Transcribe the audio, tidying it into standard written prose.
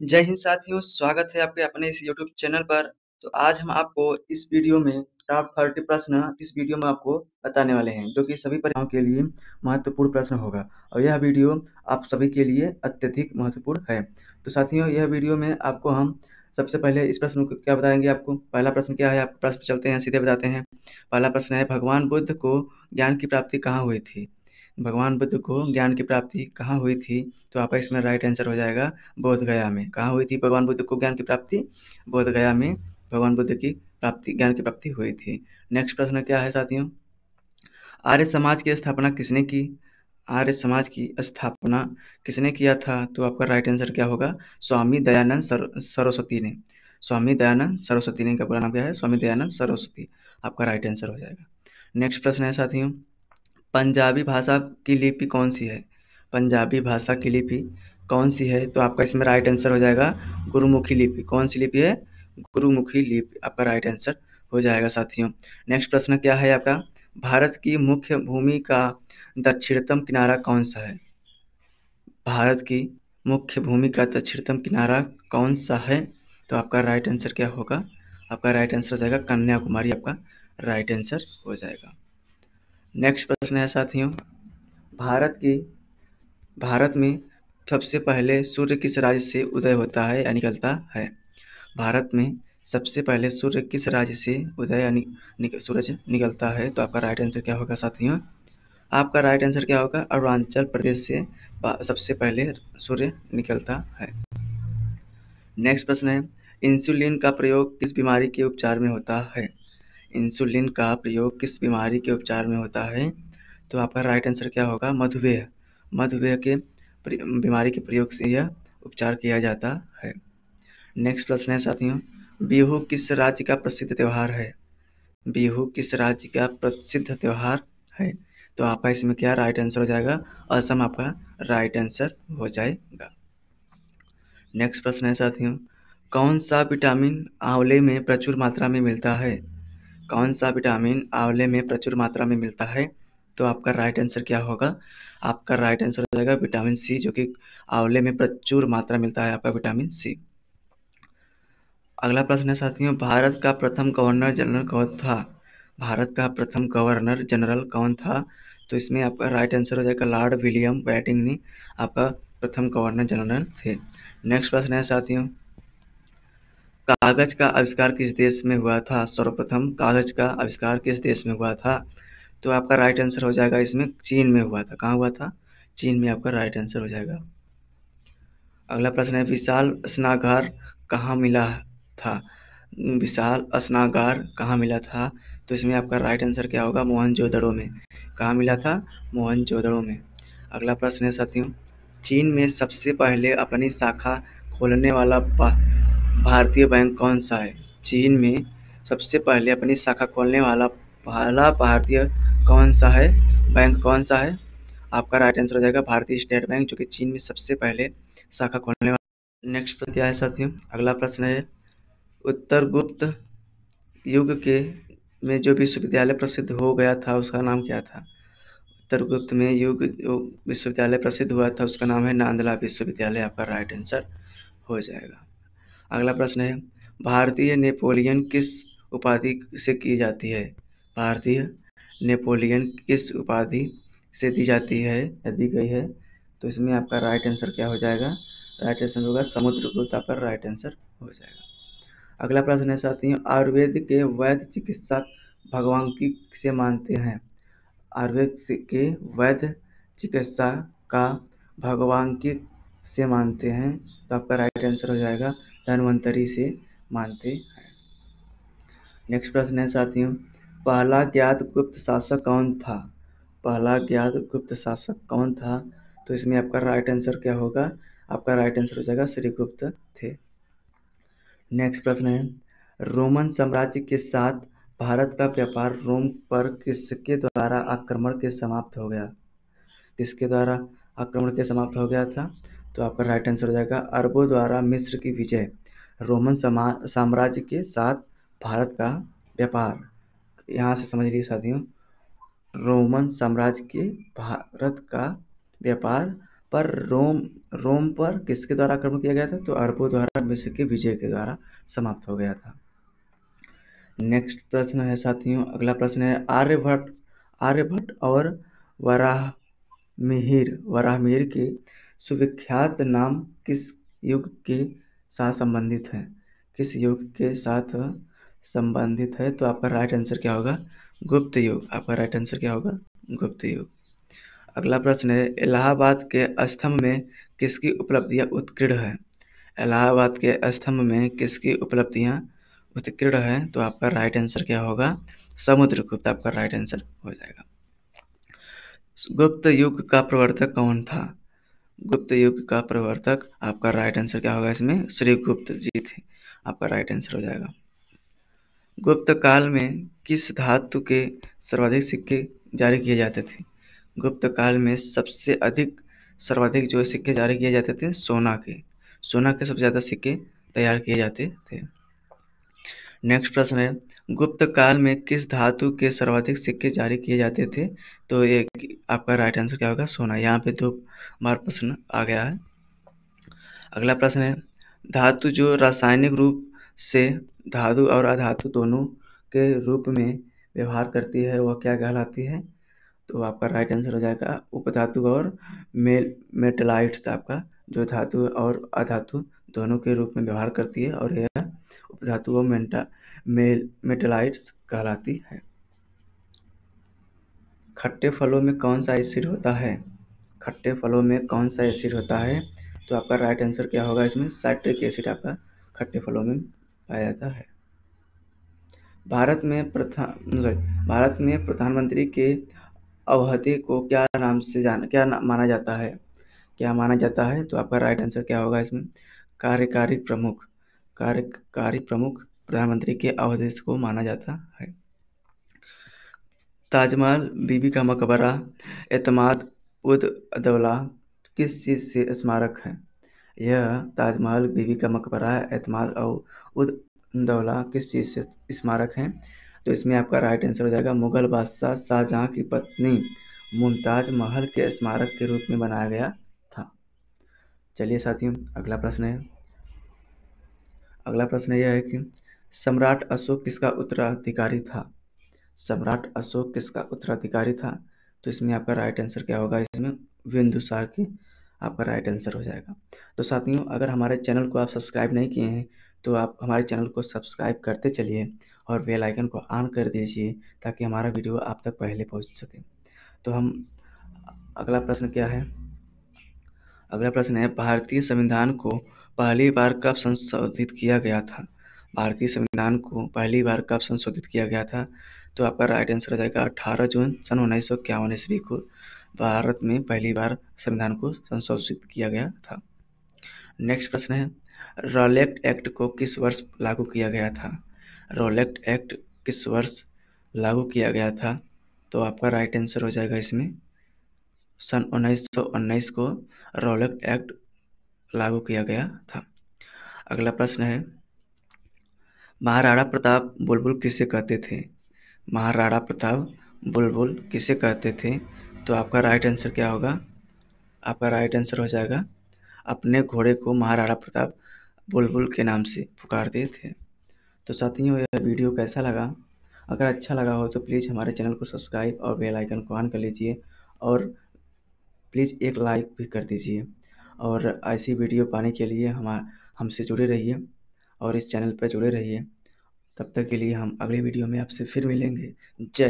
जय हिंद साथियों, स्वागत है आपके अपने इस यूट्यूब चैनल पर। तो आज हम आपको इस वीडियो में टॉप 30 प्रश्न इस वीडियो में आपको बताने वाले हैं, जो कि सभी परीक्षाओं के लिए महत्वपूर्ण प्रश्न होगा और यह वीडियो आप सभी के लिए अत्यधिक महत्वपूर्ण है। तो साथियों, यह वीडियो में आपको हम सबसे पहले इस प्रश्न को क्या बताएंगे। आपको पहला प्रश्न क्या है, आपको प्रश्न चलते हैं सीधे बताते हैं। पहला प्रश्न है, भगवान बुद्ध को ज्ञान की प्राप्ति कहाँ हुई थी? भगवान बुद्ध को ज्ञान की प्राप्ति कहाँ हुई थी? तो आपका इसमें राइट आंसर हो जाएगा बोध गया में। कहाँ हुई थी भगवान बुद्ध को ज्ञान की प्राप्ति? बोध गया में भगवान बुद्ध की प्राप्ति ज्ञान की प्राप्ति हुई थी। नेक्स्ट प्रश्न क्या है साथियों, आर्य समाज की स्थापना किसने की? आर्य समाज की स्थापना किसने किया था? तो आपका राइट आंसर क्या होगा? स्वामी दयानंद सरस्वती ने। स्वामी दयानंद सरस्वती ने, इनका पूरा नाम क्या है? स्वामी दयानंद सरस्वती। आपका राइट आंसर हो जाएगा। नेक्स्ट प्रश्न है साथियों, पंजाबी भाषा की लिपि कौन सी है? पंजाबी भाषा की लिपि कौन सी है? तो आपका इसमें राइट आंसर हो जाएगा गुरुमुखी लिपि। कौन सी लिपि है? गुरुमुखी लिपि। आपका राइट आंसर हो जाएगा साथियों। नेक्स्ट प्रश्न क्या है आपका, भारत की मुख्य भूमि का दक्षिणतम किनारा कौन सा है? भारत की मुख्य भूमि का दक्षिणतम किनारा कौन सा है? तो आपका राइट आंसर क्या होगा? आपका राइट आंसर हो जाएगा कन्याकुमारी। आपका राइट आंसर हो जाएगा। नेक्स्ट प्रश्न है साथियों, भारत में सबसे पहले सूर्य किस राज्य से उदय होता है या निकलता है? भारत में सबसे पहले सूर्य किस राज्य से उदय यानी सूरज निकलता है? तो आपका राइट आंसर क्या होगा साथियों? आपका राइट आंसर क्या होगा? अरुणाचल प्रदेश से सबसे पहले सूर्य निकलता है। नेक्स्ट प्रश्न है, इंसुलिन का प्रयोग किस बीमारी के उपचार में होता है? इंसुलिन का प्रयोग किस बीमारी के उपचार में होता है? तो आपका राइट आंसर क्या होगा? मधुमेह। मधुमेह के बीमारी के प्रयोग से यह उपचार किया जाता है। नेक्स्ट प्रश्न है साथियों, बिहू किस राज्य का प्रसिद्ध त्यौहार है? बिहू किस राज्य का प्रसिद्ध त्यौहार है? तो आपका इसमें क्या राइट आंसर हो जाएगा? असम आपका राइट आंसर हो जाएगा। नेक्स्ट प्रश्न है साथियों, कौन सा विटामिन आंवले में प्रचुर मात्रा में मिलता है? कौन सा विटामिन आंवले में प्रचुर मात्रा में मिलता है? तो आपका राइट आंसर क्या होगा? आपका राइट आंसर हो जाएगा विटामिन सी, जो कि आंवले में प्रचुर मात्रा मिलता है आपका विटामिन सी। अगला प्रश्न है साथियों, भारत का प्रथम गवर्नर जनरल कौन था? भारत का प्रथम गवर्नर जनरल कौन था? तो इसमें आपका राइट आंसर हो जाएगा लॉर्ड विलियम बेंटिंक आपका प्रथम गवर्नर जनरल थे। नेक्स्ट प्रश्न है साथियों, कागज का आविष्कार किस देश में हुआ था? सर्वप्रथम कागज का आविष्कार किस देश में हुआ था? तो आपका राइट आंसर हो जाएगा इसमें चीन में हुआ था। कहाँ हुआ था? चीन में आपका राइट आंसर हो जाएगा। अगला प्रश्न है, विशाल स्नागार कहाँ मिला था? विशाल स्नागार कहाँ मिला था? तो इसमें आपका राइट आंसर क्या होगा? मोहनजोदड़ो में। कहाँ मिला था? मोहनजोदड़ो में। अगला प्रश्न है साथियों, चीन में सबसे पहले अपनी शाखा खोलने वाला भारतीय बैंक कौन सा है? चीन में सबसे पहले अपनी शाखा खोलने वाला पहला भारतीय कौन सा है? बैंक कौन सा है? आपका राइट आंसर हो जाएगा भारतीय स्टेट बैंक, जो कि चीन में सबसे पहले शाखा खोलने वाला। नेक्स्ट प्रश्न क्या है साथियों, अगला प्रश्न है, उत्तर गुप्त युग के में जो विश्वविद्यालय प्रसिद्ध हो गया था उसका नाम क्या था? उत्तर गुप्त में युग जो विश्वविद्यालय प्रसिद्ध हुआ था उसका नाम है नांदला विश्वविद्यालय। आपका राइट आंसर हो जाएगा। अगला प्रश्न है, भारतीय नेपोलियन किस उपाधि से की जाती है? भारतीय नेपोलियन किस उपाधि से दी जाती है या दी गई है? तो इसमें आपका राइट आंसर क्या हो जाएगा? राइट आंसर होगा समुद्रगुप्त। आपका राइट आंसर हो जाएगा। अगला प्रश्न है साथियों, आयुर्वेद के वैद्य चिकित्सक भगवान की से मानते हैं? आयुर्वेद के वैद्य चिकित्सा का भगवान की से मानते हैं? तो आपका राइट आंसर हो जाएगा धन्वंतरी से मानते हैं। नेक्स्ट प्रश्न है साथियों, पहला ज्ञात गुप्त शासक कौन था? पहला ज्ञात गुप्त शासक कौन था? तो इसमें आपका राइट आंसर क्या होगा? आपका राइट आंसर हो जाएगा श्रीगुप्त थे। नेक्स्ट प्रश्न है, रोमन साम्राज्य के साथ भारत का व्यापार रोम पर किसके द्वारा आक्रमण के समाप्त हो गया? किसके द्वारा आक्रमण के समाप्त हो गया था? तो आपका राइट आंसर हो जाएगा अरबों द्वारा मिस्र की विजय। रोमन साम्राज्य के साथ भारत का व्यापार, यहाँ से समझ लीजिए साथियों, रोमन साम्राज्य के भारत का व्यापार पर रोम पर किसके द्वारा आक्रमण किया गया था? तो अरबों द्वारा मिस्र के विजय के द्वारा समाप्त हो गया था। नेक्स्ट प्रश्न है साथियों, अगला प्रश्न है आर्यभट्ट और वराहमिहिर के सुविख्यात नाम किस युग के साथ संबंधित है? किस युग के साथ संबंधित है? तो आपका राइट आंसर क्या होगा? गुप्त युग। आपका राइट आंसर क्या होगा? गुप्त युग। अगला प्रश्न है, इलाहाबाद के स्तंभ में किसकी उपलब्धियां उत्कीर्ण है? इलाहाबाद के स्तंभ में किसकी उपलब्धियां उत्कीर्ण है? तो आपका राइट आंसर क्या होगा? समुद्रगुप्त। आपका राइट आंसर हो जाएगा। गुप्त युग का प्रवर्तक कौन था? गुप्त युग का प्रवर्तक आपका राइट आंसर क्या होगा? इसमें श्रीगुप्त जी थे। आपका राइट आंसर हो जाएगा। गुप्त काल में किस धातु के सर्वाधिक सिक्के जारी किए जाते थे? गुप्त काल में सर्वाधिक जो सिक्के जारी किए जाते थे सोना के सबसे ज़्यादा सिक्के तैयार किए जाते थे। नेक्स्ट प्रश्न है, गुप्त काल में किस धातु के सर्वाधिक सिक्के जारी किए जाते थे? तो एक आपका राइट आंसर क्या होगा? सोना। यहाँ पे 2 बार प्रश्न आ गया है। अगला प्रश्न है, धातु जो रासायनिक रूप से धातु और अधातु दोनों के रूप में व्यवहार करती है वह क्या कहलाती है? तो आपका राइट आंसर हो जाएगा उपधातु और मेटलाइट्स। आपका जो धातु और अधातु दोनों के रूप में व्यवहार करती है और यह उपधातु और मेटलाइट्स कहलाती है। खट्टे फलों में कौन सा एसिड होता है? खट्टे फलों में कौन सा एसिड होता है? तो आपका राइट आंसर क्या होगा? इसमें साइट्रिक एसिड आपका खट्टे फलों में पाया जाता है। भारत में प्रधानमंत्री के अवधि को क्या माना जाता है? क्या माना जाता है? तो आपका राइट आंसर क्या होगा? इसमें कार्यकारी प्रमुख प्रधानमंत्री के अवधि को माना जाता है। ताजमहल, बीबी का मकबरा, एतमाद उद दौला किस चीज़ से स्मारक है? यह ताजमहल, बीबी का मकबरा, एतमाद और उद दौला किस चीज़ से स्मारक हैं? तो इसमें आपका राइट आंसर हो जाएगा मुगल बादशाह शाहजहाँ की पत्नी मुमताज महल के स्मारक के रूप में बनाया गया था। चलिए साथियों, अगला प्रश्न यह है कि सम्राट अशोक किसका उत्तराधिकारी था? सम्राट अशोक किसका उत्तराधिकारी था? तो इसमें आपका राइट आंसर क्या होगा? इसमें बिंदुसार की आपका राइट आंसर हो जाएगा। तो साथियों, अगर हमारे चैनल को आप सब्सक्राइब नहीं किए हैं तो आप हमारे चैनल को सब्सक्राइब करते चलिए और बेल आइकन को ऑन कर दीजिए ताकि हमारा वीडियो आप तक पहले पहुंच सके। तो हम अगला प्रश्न क्या है? अगला प्रश्न है, भारतीय संविधान को पहली बार कब संशोधित किया गया था? भारतीय संविधान को पहली बार कब संशोधित किया गया था? तो आपका राइट आंसर हो जाएगा 18 जून सन 1951 ईस्वी को भारत में पहली बार संविधान को संशोधित किया गया था। नेक्स्ट प्रश्न है, रॉलेट एक्ट को किस वर्ष लागू किया गया था? रॉलेट एक्ट किस वर्ष लागू किया गया था? तो आपका राइट आंसर हो जाएगा इसमें सन 1919 को रॉलेट एक्ट लागू किया गया था। अगला प्रश्न है, महाराणा प्रताप बुलबुल किसे कहते थे? महाराणा प्रताप बुलबुल किसे कहते थे? तो आपका राइट आंसर क्या होगा? आपका राइट आंसर हो जाएगा अपने घोड़े को महाराणा प्रताप बुलबुल के नाम से पुकारते थे। तो साथियों, यह वीडियो कैसा लगा? अगर अच्छा लगा हो तो प्लीज़ हमारे चैनल को सब्सक्राइब और बेल आइकन को ऑन कर लीजिए और प्लीज़ एक लाइक भी कर दीजिए। और ऐसी वीडियो पाने के लिए हमसे जुड़े रहिए और इस चैनल पर जुड़े रहिए। तब तक के लिए हम अगली वीडियो में आपसे फिर मिलेंगे। जय